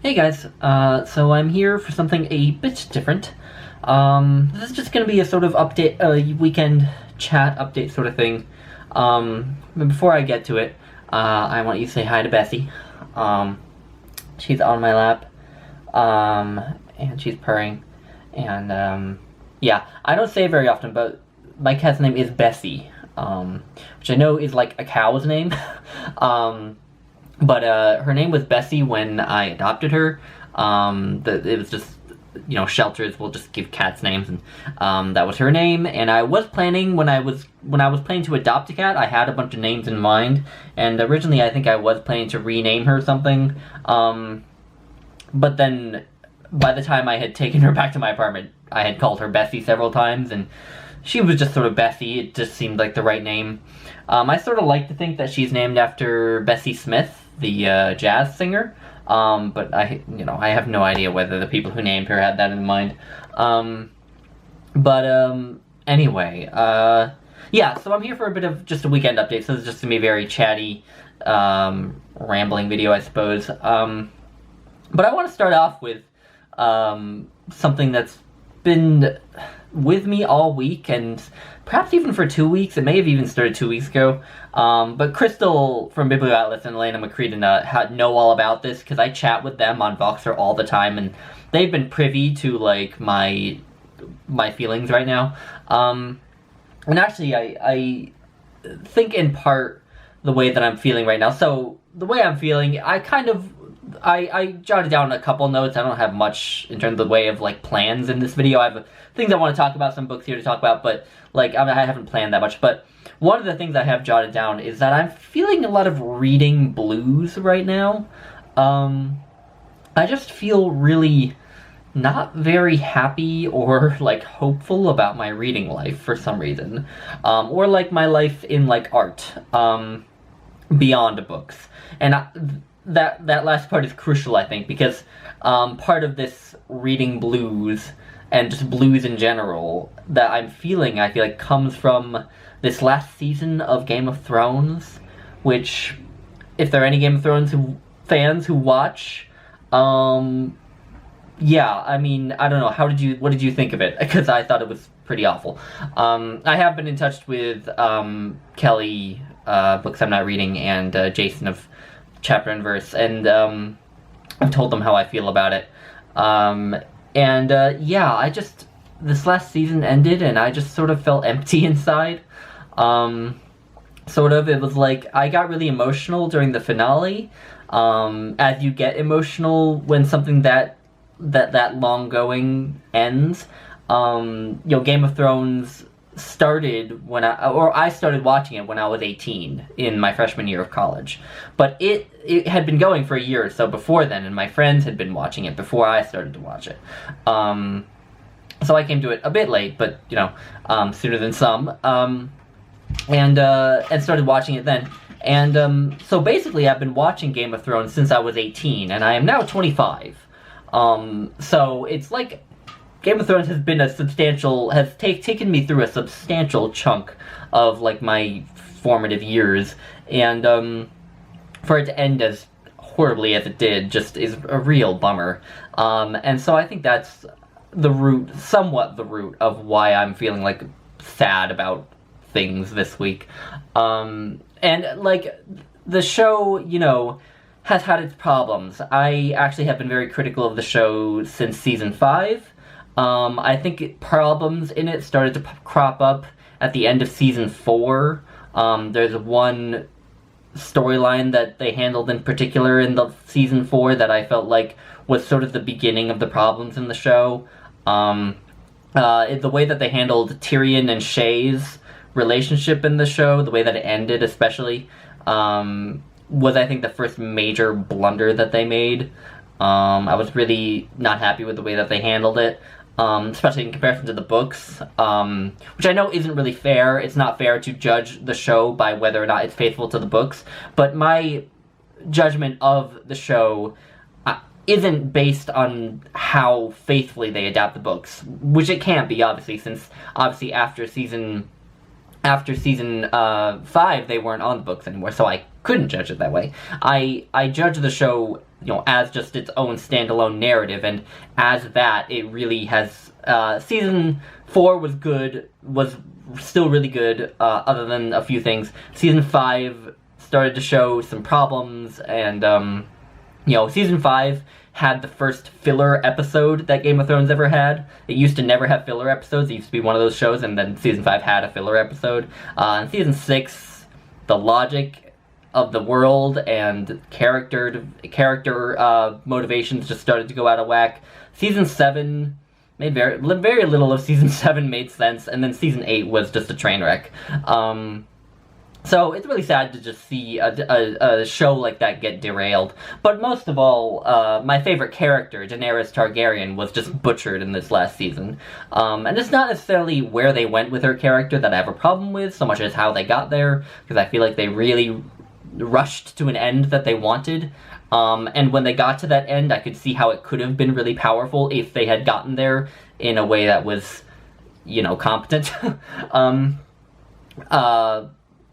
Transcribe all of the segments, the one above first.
Hey guys, so I'm here for something a bit different. This is just gonna be a sort of update, weekend chat update sort of thing. But before I get to it, I want you to say hi to Bessie. She's on my lap, and she's purring, and, yeah, I don't say it very often, but my cat's name is Bessie, which I know is like a cow's name, But her name was Bessie when I adopted her. It was just, shelters will just give cats names, and that was her name. And I was planning when I was planning to adopt a cat, I had a bunch of names in mind. And originally, I think I was planning to rename her something. But then, by the time I had taken her back to my apartment, I had called her Bessie several times, and she was just sort of Bessie. It just seemed like the right name. I sort of like to think that she's named after Bessie Smith, the jazz singer, but I have no idea whether the people who named her had that in mind. Anyway, yeah, so I'm here for a bit of just a weekend update, so this is just gonna be a very chatty, rambling video, I suppose. But I want to start off with something that's been with me all week, and perhaps even for 2 weeks. It may have even started 2 weeks ago. But Crystal from Biblioatlas and Elena McCreedon know all about this, because I chat with them on Voxer all the time, and they've been privy to, like, my feelings right now. And actually, I think in part the way that I'm feeling right now. So, the way I'm feeling, I jotted down a couple notes. I don't have much in terms of the way of, like, plans in this video. I have things I want to talk about, some books here to talk about, but, like, I haven't planned that much. But one of the things I have jotted down is that I'm feeling a lot of reading blues right now. I just feel really not very happy or, like, hopeful about my reading life for some reason. Or, like, my life in, like, art, beyond books. And that last part is crucial, I think, because part of this reading blues, and just blues in general, that I'm feeling, I feel like, comes from this last season of Game of Thrones, which, if there are any Game of Thrones fans who watch, yeah, I mean, I don't know, what did you think of it? Because I thought it was pretty awful. I have been in touch with Kelly, Books I'm Not Reading, and Jason of Chapter and Verse, and I've told them how I feel about it. Yeah, this last season ended, and I just sort of felt empty inside. It was like, I got really emotional during the finale, as you get emotional when something that long going ends. Game of Thrones started I started watching it when I was 18 in my freshman year of college, but it had been going for a year or so before then, and my friends had been watching it before I started to watch it. So I came to it a bit late, but sooner than some, and started watching it then. And so basically, I've been watching Game of Thrones since I was 18, and I am now 25. So it's like Game of Thrones has been taken me through a substantial chunk of, like, my formative years, and for it to end as horribly as it did just is a real bummer. And so I think that's somewhat the root of why I'm feeling, like, sad about things this week. And, like, the show, has had its problems. I actually have been very critical of the show since season 5. I think problems in it started to crop up at the end of season 4. There's one storyline that they handled in particular in the season 4 that I felt like was sort of the beginning of the problems in the show. The way that they handled Tyrion and Shay's relationship in the show, the way that it ended especially, was, I think, the first major blunder that they made. I was really not happy with the way that they handled it. Especially in comparison to the books, which I know isn't really fair. It's not fair to judge the show by whether or not it's faithful to the books, but my judgment of the show isn't based on how faithfully they adapt the books, which it can't be, obviously, since, obviously, after season 5, they weren't on the books anymore, so I couldn't judge it that way. I judge the show as just its own standalone narrative, and as that, it really has, season 4 was good, was still really good, other than a few things. Season 5 started to show some problems, and, season 5 had the first filler episode that Game of Thrones ever had. It used to never have filler episodes. It used to be one of those shows, and then season 5 had a filler episode. In season 6, the logic of the world and character motivations just started to go out of whack. Season 7 made very little of season 7 made sense, and then season 8 was just a train wreck. So it's really sad to just see a show like that get derailed. But most of all, my favorite character, Daenerys Targaryen, was just butchered in this last season. And it's not necessarily where they went with her character that I have a problem with, so much as how they got there, because I feel like they really rushed to an end that they wanted. And when they got to that end, I could see how it could have been really powerful if they had gotten there in a way that was, competent.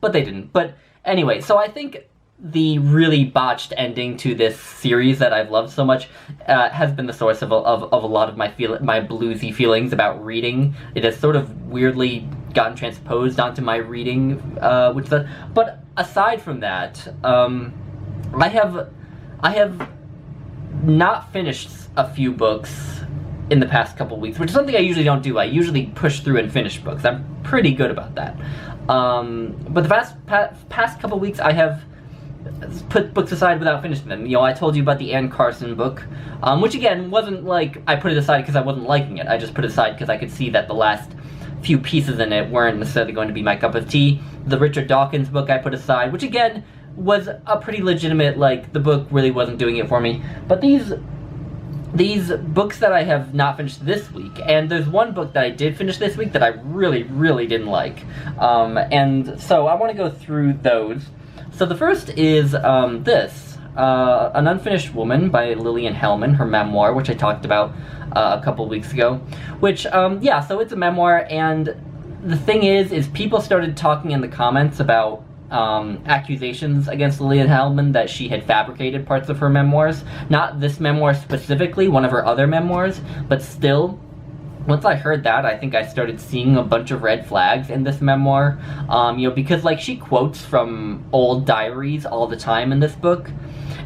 But they didn't. But anyway, so I think the really botched ending to this series that I've loved so much has been the source of a lot of my bluesy feelings about reading. It has sort of weirdly gotten transposed onto my reading, but aside from that, I have not finished a few books in the past couple weeks, which is something I usually don't do. I usually push through and finish books. I'm pretty good about that. But the past couple weeks, I have put books aside without finishing them. I told you about the Anne Carson book, which again wasn't like I put it aside because I wasn't liking it. I just put it aside because I could see that the last few pieces in it weren't necessarily going to be my cup of tea. The Richard Dawkins book I put aside, which again was a pretty legitimate, the book really wasn't doing it for me. But these books that I have not finished this week, and there's one book that I did finish this week that I really, really didn't like. And so I want to go through those. So the first is this, An Unfinished Woman by Lillian Hellman, her memoir, which I talked about a couple weeks ago. Which, so it's a memoir, and the thing is people started talking in the comments about accusations against Lillian Hellman that she had fabricated parts of her memoirs. Not this memoir specifically, one of her other memoirs, but still, once I heard that, I think I started seeing a bunch of red flags in this memoir, because, she quotes from old diaries all the time in this book,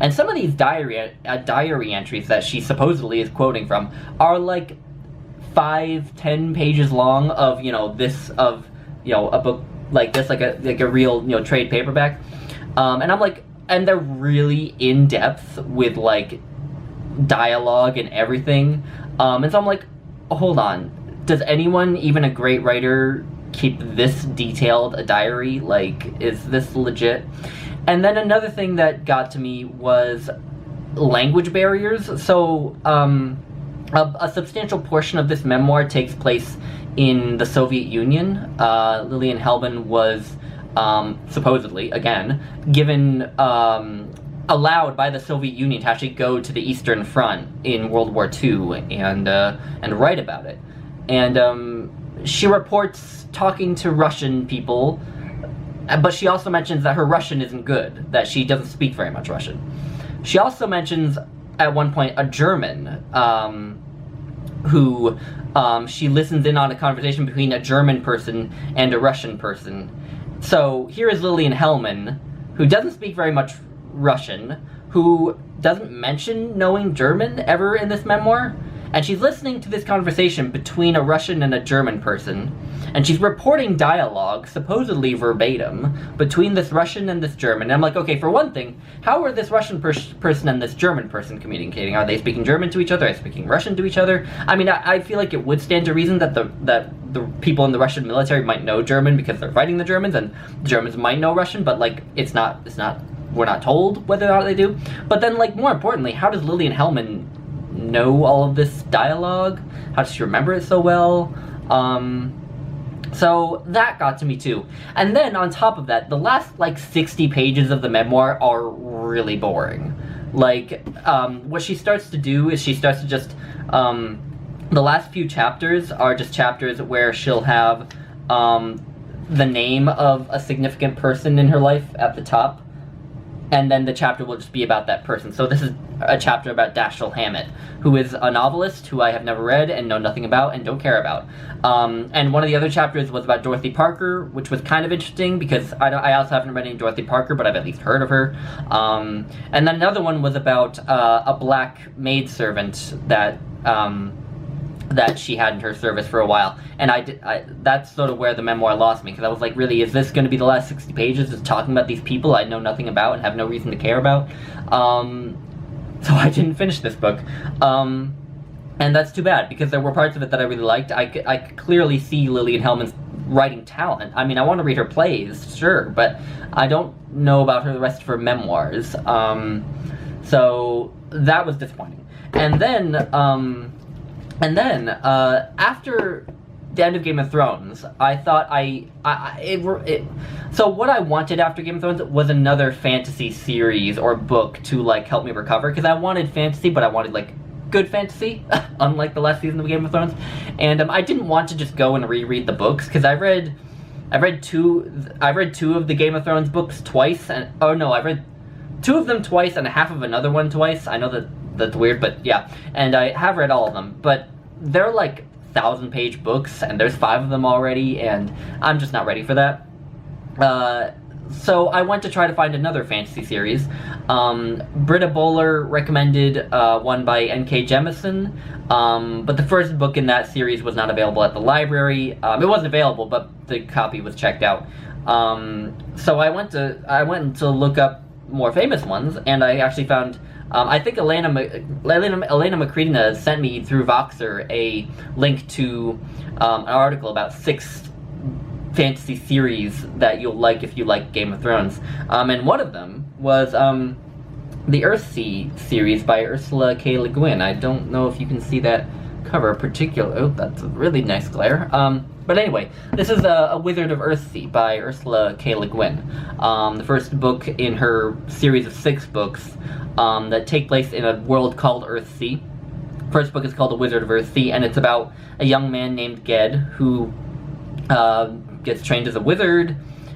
and some of these diary entries that she supposedly is quoting from are, 5-10 pages long of, a book like this, like a real, trade paperback, and I'm and they're really in depth with, dialogue and everything, and so I'm hold on, does anyone, even a great writer, keep this detailed a diary? Is this legit? And then another thing that got to me was language barriers. So, a substantial portion of this memoir takes place in the Soviet Union. Lillian Hellman was, supposedly, again, given, allowed by the Soviet Union to actually go to the Eastern Front in World War II and write about it. And she reports talking to Russian people, but she also mentions that her Russian isn't good, that she doesn't speak very much Russian. She also mentions, at one point, a German, who she listens in on a conversation between a German person and a Russian person. So here is Lillian Hellman, who doesn't speak very much Russian, who doesn't mention knowing German ever in this memoir, and she's listening to this conversation between a Russian and a German person, and she's reporting dialogue, supposedly verbatim, between this Russian and this German. And I'm okay, for one thing, how are this Russian person and this German person communicating? Are they speaking German to each other? Are they speaking Russian to each other? I mean, I feel like it would stand to reason that the people in the Russian military might know German because they're fighting the Germans, and the Germans might know Russian, but, it's not, we're not told whether or not they do. But then, more importantly, how does Lillian Hellman know all of this dialogue? How does she remember it so well? So that got to me too. And then on top of that, the last 60 pages of the memoir are really boring. What she starts to do is she starts to just, the last few chapters are just chapters where she'll have the name of a significant person in her life at the top. and then the chapter will just be about that person. So this is a chapter about Dashiell Hammett, who is a novelist who I have never read and know nothing about and don't care about. And one of the other chapters was about Dorothy Parker, which was kind of interesting because I also haven't read any Dorothy Parker, but I've at least heard of her. And then another one was about a black maidservant that she had in her service for a while, and that's sort of where the memoir lost me, because I was like, really, is this going to be the last 60 pages just talking about these people I know nothing about and have no reason to care about? So I didn't finish this book, and that's too bad, because there were parts of it that I really liked. I could clearly see Lillian Hellman's writing talent. I mean, I want to read her plays, sure, but I don't know about the rest of her memoirs, so that was disappointing. And then, after the end of Game of Thrones, I thought so what I wanted after Game of Thrones was another fantasy series or book to, like, help me recover, because I wanted fantasy, but I wanted, like, good fantasy, unlike the last season of Game of Thrones, and I didn't want to just go and reread the books, because I read two of the Game of Thrones books twice, I read two of them twice and half of another one twice. I know that's weird, but yeah, and I have read all of them, but they're like 1,000-page books, and there's 5 of them already, and I'm just not ready for that. So I went to try to find another fantasy series. Britta Bowler recommended one by N.K. Jemisin, but the first book in that series was not available at the library. It wasn't available, but the copy was checked out. So I went to look up more famous ones, and I actually found, I think Elena Macrina sent me through Voxer a link to an article about 6 fantasy series that you'll like if you like Game of Thrones. And one of them was the Earthsea series by Ursula K. Le Guin. I don't know if you can see that cover particular. Oh, that's a really nice glare. But anyway, this is a Wizard of Earthsea by Ursula K. Le Guin. The first book in her series of 6 books that take place in a world called Earthsea. First book is called The Wizard of Earthsea, and it's about a young man named Ged who gets trained as a wizard,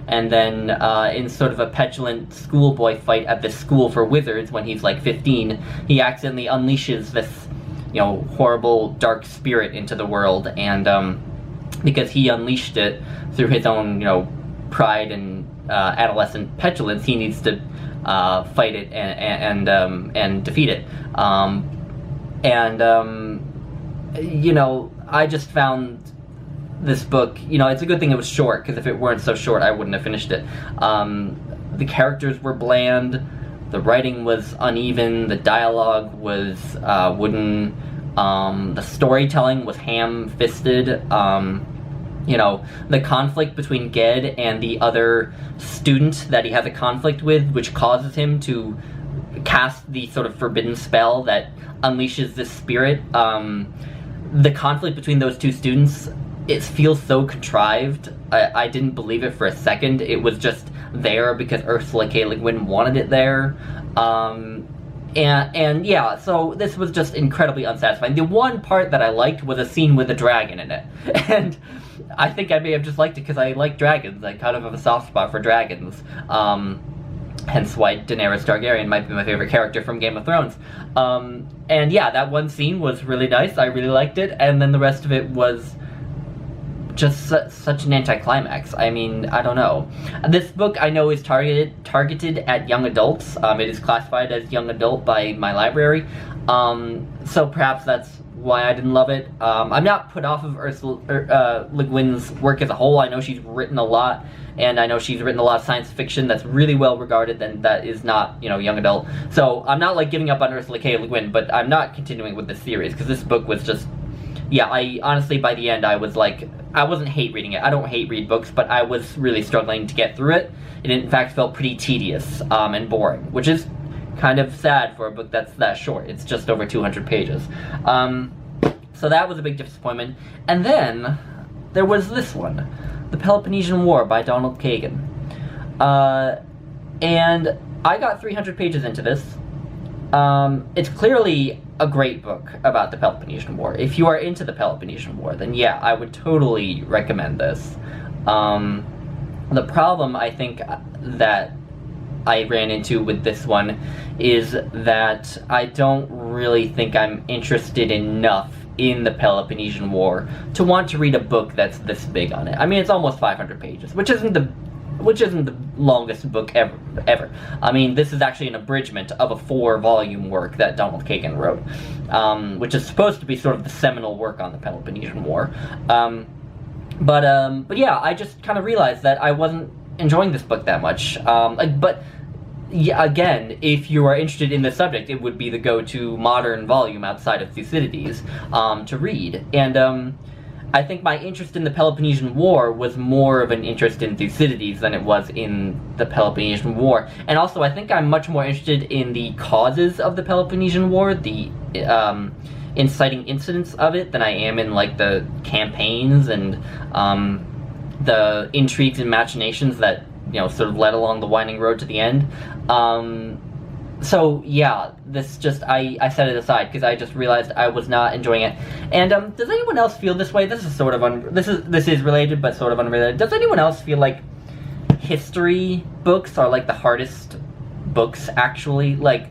and then in sort of a petulant schoolboy fight at this school for wizards when he's like 15, he accidentally unleashes this, horrible dark spirit into the world, and because he unleashed it through his own, pride and adolescent petulance, he needs to fight it and defeat it. I just found this book, it's a good thing it was short, because if it weren't so short, I wouldn't have finished it. The characters were bland, the writing was uneven, the dialogue was wooden, the storytelling was ham-fisted. The conflict between Ged and the other student that he has a conflict with, which causes him to cast the sort of forbidden spell that unleashes this spirit. The conflict between those two students, it feels so contrived. I didn't believe it for a second. It was just there because Ursula K. Le Guin wanted it there. And yeah, so this was just incredibly unsatisfying. The one part that I liked was a scene with a dragon in it. And I think I may have just liked it because I like dragons. I kind of have a soft spot for dragons. Hence why Daenerys Targaryen might be my favorite character from Game of Thrones. And yeah, that one scene was really nice. I really liked it. And then the rest of it was just such an anticlimax. I mean, I don't know. This book I know is targeted at young adults. It is classified as young adult by my library. So perhaps that's why I didn't love it. I'm not put off of Ursula Le Guin's work as a whole. I know she's written a lot, and I know she's written a lot of science fiction that's really well regarded, and that is not, young adult. So I'm not, giving up on Ursula K. Le Guin, but I'm not continuing with this series, because this book was just, yeah, I honestly, by the end, I was I wasn't hate reading it. I don't hate read books, but I was really struggling to get through it. It, in fact, felt pretty tedious and boring, which is kind of sad for a book that's that short. It's just over 200 pages. So that was a big disappointment. And then there was this one, The Peloponnesian War by Donald Kagan. And I got 300 pages into this. It's clearly a great book about the Peloponnesian War. If you are into the Peloponnesian War, then yeah, I would totally recommend this. The problem, I think, that I ran into with this one is that I don't really think I'm interested enough in the Peloponnesian War to want to read a book that's this big on it. I mean, it's almost 500 pages, which isn't the longest book ever. I mean, this is actually an abridgment of a 4-volume work that Donald Kagan wrote, which is supposed to be sort of the seminal work on the Peloponnesian War. But yeah, I just kind of realized that I wasn't enjoying this book that much. But yeah, again, if you are interested in the subject, it would be the go-to modern volume outside of Thucydides to read. And I think my interest in the Peloponnesian War was more of an interest in Thucydides than it was in the Peloponnesian War. And also, I think I'm much more interested in the causes of the Peloponnesian War, the inciting incidents of it, than I am in, like, the campaigns and the intrigues and machinations that, you know, sort of led along the winding road to the end. So yeah, this just, I set it aside because I just realized I was not enjoying it. And does anyone else feel this way? This is sort of this is related but sort of unrelated. Does anyone else feel like history books are like the hardest books actually? Like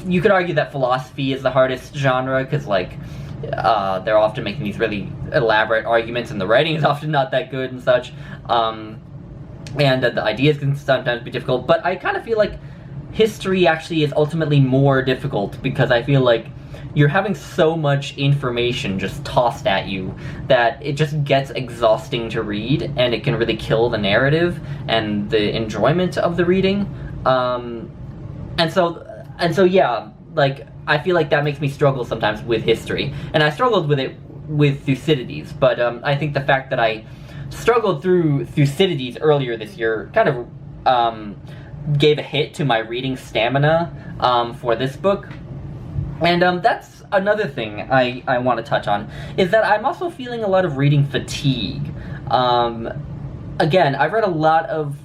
you could argue that philosophy is the hardest genre because like they're often making these really elaborate arguments and the writing is often not that good and such. And the ideas can sometimes be difficult, but I kind of feel like history actually is ultimately more difficult because I feel like you're having so much information just tossed at you that it just gets exhausting to read and it can really kill the narrative and the enjoyment of the reading. And so yeah, like I feel like that makes me struggle sometimes with history, and I struggled with it with Thucydides, but I think the fact that I struggled through Thucydides earlier this year kind of gave a hit to my reading stamina for this book. And that's another thing I want to touch on, is that I'm also feeling a lot of reading fatigue. Again, I've read a lot of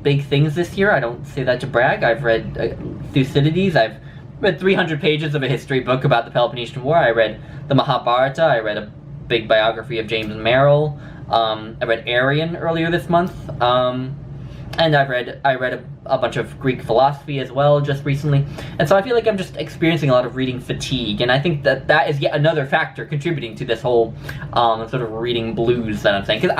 big things this year. I don't say that to brag. I've read Thucydides. I've read 300 pages of a history book about the Peloponnesian War. I read the Mahabharata. I read a big biography of James Merrill. I read Arrian earlier this month. And I read a bunch of Greek philosophy as well just recently. And so I feel like I'm just experiencing a lot of reading fatigue, and I think that is yet another factor contributing to this whole sort of reading blues that I'm saying. Because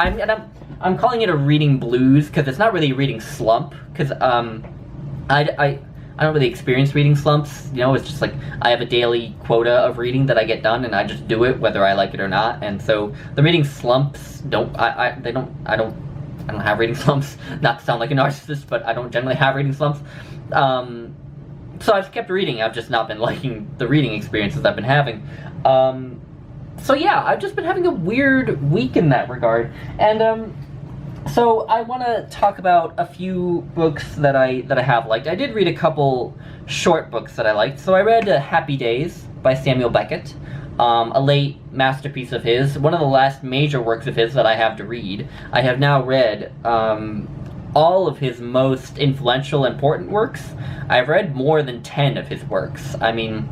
I'm calling it a reading blues because it's not really a reading slump, because I don't really experience reading slumps. You know, it's just like I have a daily quota of reading that I get done, and I just do it whether I like it or not. And so the reading slumps I don't have reading slumps, not to sound like a narcissist, but I don't generally have reading slumps. So I've kept reading, I've just not been liking the reading experiences I've been having. So yeah, I've just been having a weird week in that regard. And so I want to talk about a few books that I have liked. I did read a couple short books that I liked. So I read Happy Days by Samuel Beckett. A late masterpiece of his, one of the last major works of his that I have to read. I have now read all of his most influential, important works. I've read more than 10 of his works. I mean,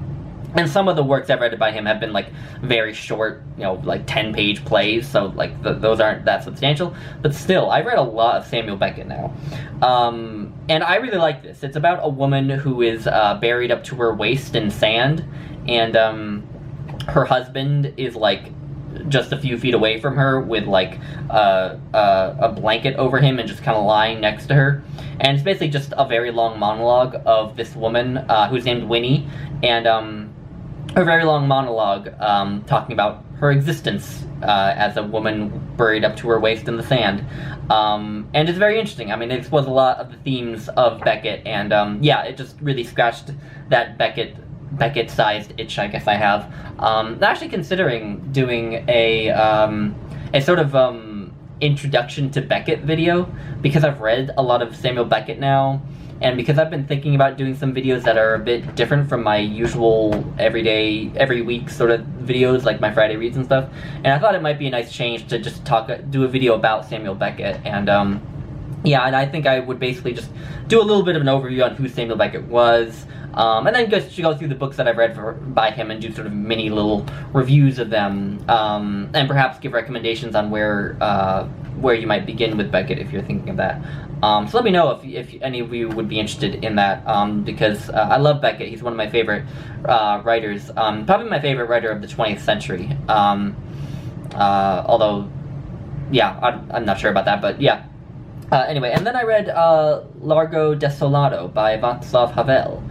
and some of the works I've read by him have been like very short, you know, like 10-page plays, so like those aren't that substantial. But still, I've read a lot of Samuel Beckett now. And I really like this. It's about a woman who is buried up to her waist in sand, and her husband is like just a few feet away from her with like a blanket over him and just kind of lying next to her. And it's basically just a very long monologue of this woman who's named Winnie, and her very long monologue talking about her existence as a woman buried up to her waist in the sand. And it's very interesting. I mean, it was a lot of the themes of Beckett, and yeah, it just really scratched that Beckett-sized itch I guess I have. I'm actually considering doing a sort of introduction to Beckett video, because I've read a lot of Samuel Beckett now, and because I've been thinking about doing some videos that are a bit different from my usual every week sort of videos, like my Friday Reads and stuff. And I thought it might be a nice change to just do a video about Samuel Beckett. And yeah, and I think I would basically just do a little bit of an overview on who Samuel Beckett was, and then go through the books that I've read by him and do sort of mini little reviews of them, and perhaps give recommendations on where you might begin with Beckett if you're thinking of that. So let me know if any of you would be interested in that, because I love Beckett. He's one of my favorite writers, probably my favorite writer of the 20th century. Although, yeah, I'm not sure about that, but yeah. Anyway, and then I read Largo, Desolato by Vaclav Havel.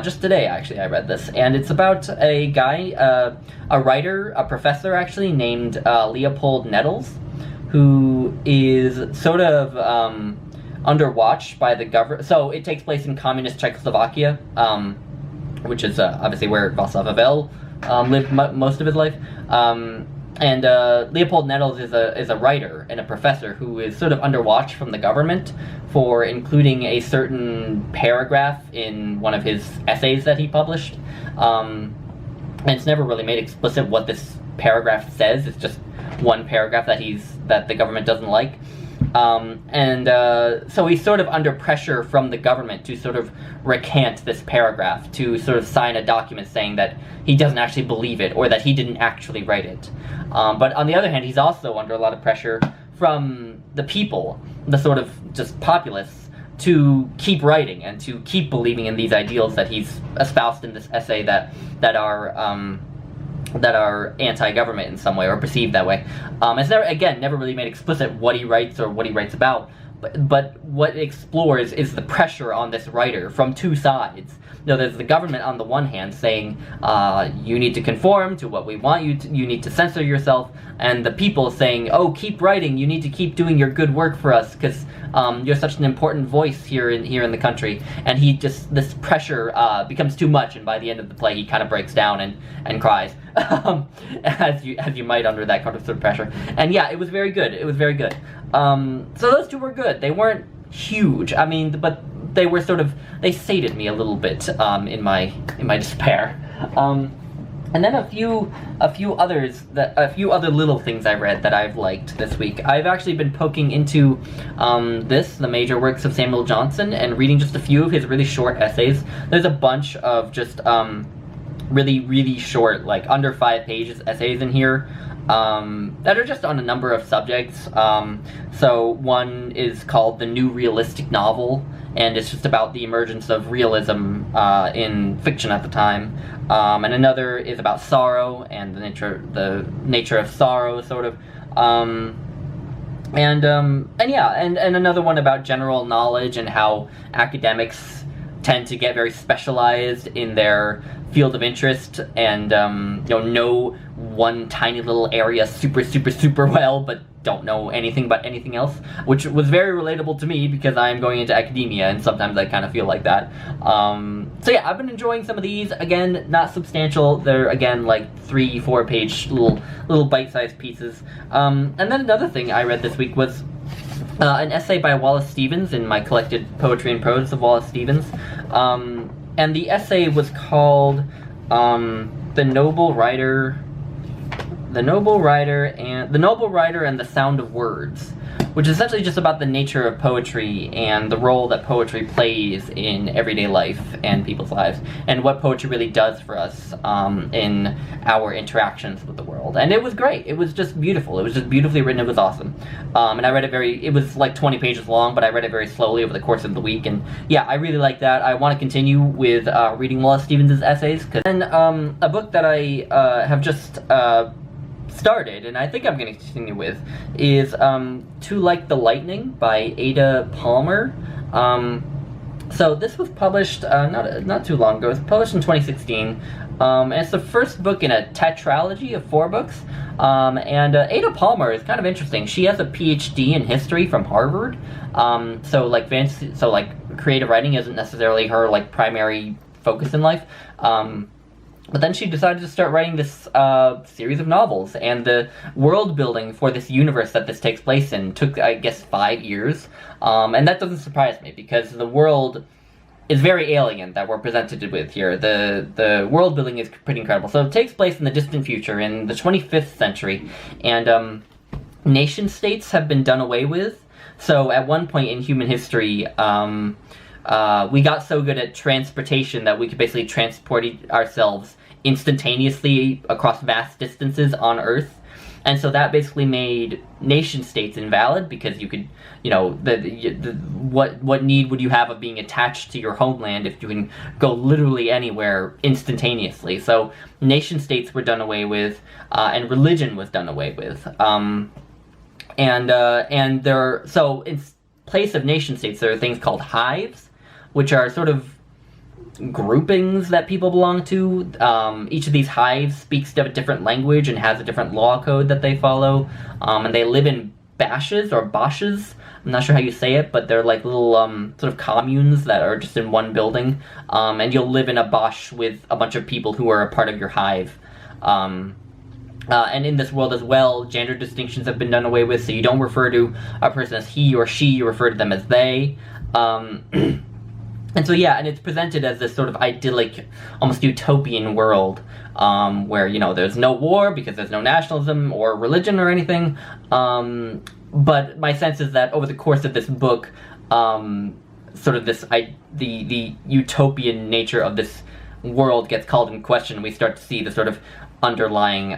Just today, actually, I read this, and it's about a guy, a writer, a professor, actually, named Leopold Nettles, who is sort of under watch by the government. So it takes place in communist Czechoslovakia, which is obviously where Václav Havel lived most of his life. And Leopold Nettles is a writer and a professor who is sort of under watch from the government for including a certain paragraph in one of his essays that he published. And it's never really made explicit what this paragraph says. It's just one paragraph that the government doesn't like. So he's sort of under pressure from the government to sort of recant this paragraph, to sort of sign a document saying that he doesn't actually believe it, or that he didn't actually write it. But on the other hand, he's also under a lot of pressure from the people, the sort of just populace, to keep writing and to keep believing in these ideals that he's espoused in this essay that are anti-government in some way, or perceived that way. It's never really made explicit what he writes or what he writes about, but what it explores is the pressure on this writer from two sides. There's the government on the one hand saying, you need to conform to what we want you to, you need to censor yourself, and the people saying, oh, keep writing, you need to keep doing your good work for us, because you're such an important voice here in the country. And this pressure becomes too much, and by the end of the play he kind of breaks down and cries, as you might under that kind of sort of pressure. And yeah, it was very good. So those two were good. They weren't huge, but they were they sated me a little bit in my despair. And then a few other little things I read that I've liked this week. I've actually been poking into the major works of Samuel Johnson, and reading just a few of his really short essays. There's a bunch of just really, really short, like under 5 pages essays in here, that are just on a number of subjects. So one is called The New Realistic Novel, and it's just about the emergence of realism in fiction at the time. And another is about sorrow and the nature of sorrow, sort of. And another one about general knowledge and how academics tend to get very specialized in their field of interest, and know one tiny little area super well, but don't know anything about anything else, which was very relatable to me because I'm going into academia, and sometimes I kind of feel like that. So yeah, I've been enjoying some of these. Again, not substantial. They're, again, like 3-4 page little bite-sized pieces. And then another thing I read this week was an essay by Wallace Stevens in my collected Poetry and Prose of Wallace Stevens. And the essay was called The Noble Writer and the Sound of Words, which is essentially just about the nature of poetry and the role that poetry plays in everyday life and people's lives, and what poetry really does for us in our interactions with the world. And it was great. It was just beautiful. It was just beautifully written. It was awesome. And I read it was like 20 pages long, but I read it very slowly over the course of the week. And yeah, I really like that. I want to continue with reading Wallace Stevens' essays. And a book that I have just started, and I think I'm going to continue with, is To Like the Lightning by Ada Palmer. So this was published not too long ago. It was published in 2016. And it's the first book in a tetralogy of 4 books. And Ada Palmer is kind of interesting. She has a PhD in history from Harvard. So creative writing isn't necessarily her primary focus in life. But then she decided to start writing this series of novels, and the world building for this universe that this takes place in took, I guess, 5 years. And that doesn't surprise me, because the world is very alien that we're presented with here. The world building is pretty incredible. So it takes place in the distant future, in the 25th century, and nation states have been done away with. So at one point in human history, we got so good at transportation that we could basically transport ourselves instantaneously across vast distances on Earth. And so that basically made nation states invalid, because you could, what need would you have of being attached to your homeland if you can go literally anywhere instantaneously? So nation states were done away with, and religion was done away with. So in place of nation states, there are things called hives, which are sort of groupings that people belong to. Each of these hives speaks a different language and has a different law code that they follow, and they live in bashes or bosches. I'm not sure how you say it, but they're like little sort of communes that are just in one building, and you'll live in a bosch with a bunch of people who are a part of your hive. And in this world as well, gender distinctions have been done away with, so you don't refer to a person as he or she, you refer to them as they. And so, yeah, and it's presented as this sort of idyllic, almost utopian world, where, there's no war because there's no nationalism or religion or anything. But my sense is that over the course of this book, sort of the utopian nature of this world gets called in question, and we start to see the sort of underlying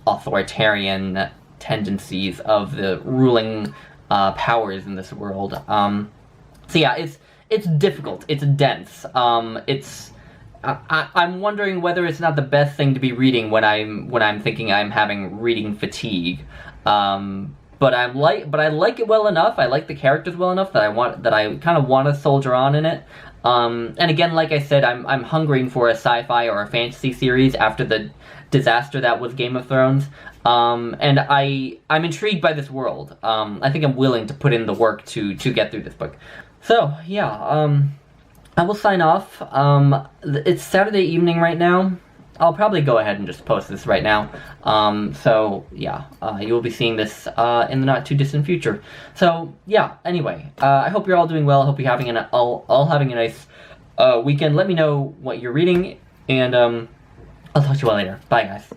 authoritarian tendencies of the ruling powers in this world. So yeah, it's difficult. It's dense. I'm wondering whether it's not the best thing to be reading when I'm thinking I'm having reading fatigue. But I like it well enough. I like the characters well enough that I kind of want to soldier on in it. And again, like I said, I'm hungering for a sci-fi or a fantasy series after the disaster that was Game of Thrones. And I'm intrigued by this world. I think I'm willing to put in the work to get through this book. So, yeah, I will sign off. It's Saturday evening right now. I'll probably go ahead and just post this right now. So, yeah, you will be seeing this in the not-too-distant future. So, yeah, anyway, I hope you're all doing well. I hope you're having all having a nice weekend. Let me know what you're reading, and I'll talk to you all later. Bye, guys.